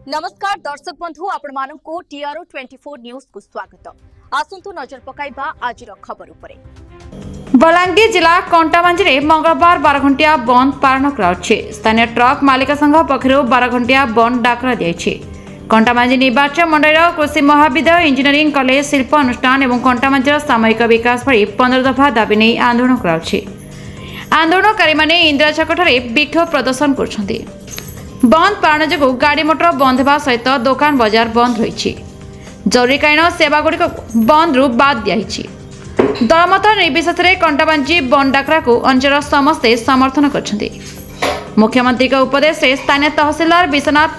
नमस्कार दर्शक बंधु आपण मानकु टीआरओ 24 न्यूज को स्वागत। आसंतु नजर पकाइबा आज खबर उपरे। बलांगीर जिला कंटाबांजी मंगलवार 12 घंटिया बंद पालन कराउछि। स्थानीय ट्रक मालिक संघ पक्षरु 12 घंटिया बंद डाकरा दिएछि। कंटाबांजी निर्वाचन मंडल कृषि महाविद्यालय इंजीनियरिंग कॉलेज शिल्प अनुष्ठान एवं कंटाबांजीर सामूहिक विकास भली 15 दफा दाबी नहीं आंदोलन कराउछि। आंदोलनकारी माने इंदिरा छकठारे विक्षोभ प्रदर्शन करछन्ति। बंद पालन जो गाड़ी मोटर बंद होगा सहित दुकान बजार बंद रही। जरूरीकालीन सेवागुड़िक बंद रु बाद दिखाई। दलमत निर्विशेष कंटाबांजी बंद डाकरा को अंचल समस्ते समर्थन कर। मुख्यमंत्री के उपदेश से स्थानीय तहसीलदार विश्वनाथ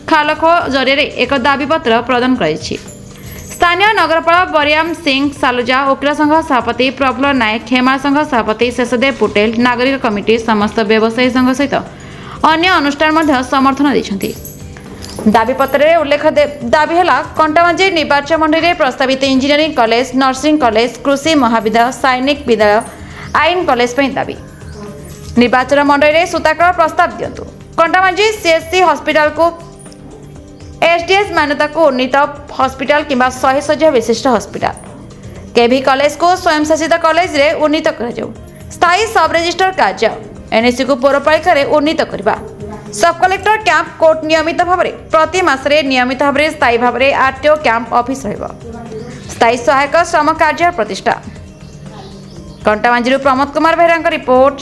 खालखो जरिए एक दाबीपत्र प्रदान कर। स्थानीय नगरपाल बरियाम सिंह सालुजा वकील संघ सभापति प्रफुल्ल नायक हेमा संघ सभापति शेषदेव पटेल नागरिक कमिटी समस्त व्यवसायी संघ सहित अन्य अनुष्ठान मध्य समर्थन देछन्ति। दाबीपत्र उल्लेख दाबी है कंटाबांजी निर्वाचन मंडल प्रस्तावित इंजीनियरिंग कॉलेज नर्सिंग कॉलेज कृषि महाविद्यालय सैनिक विद्यालय आईन कॉलेज दाबी। निर्वाचन मंडल सूताकल प्रस्ताव दिंतु। कंटाबांजी सीएससी हॉस्पिटल को एसडीएस मान्यता को उन्नीत हॉस्पिटल किंबा 100 शଯ୍ୟା विशिष्ट हॉस्पिटल केवी कॉलेज को स्वयंशासित कॉलेज रे उन्नीत कर। स्थायी सब रजिस्टर कार्य एनएससी को पौरपालिका उन्नीत करवा। सब कलेक्टर कैंप कोर्ट नियमित भाव में प्रति मासरे नियमित भाव में स्थायी भाव में आरटीओ कैंप ऑफिस रहिबो। स्थायी सहायक श्रम कार्य प्रतिष्ठा। Kantabanji Pramod Kumar Behera report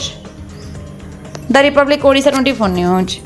the Republic Odisha 24 news.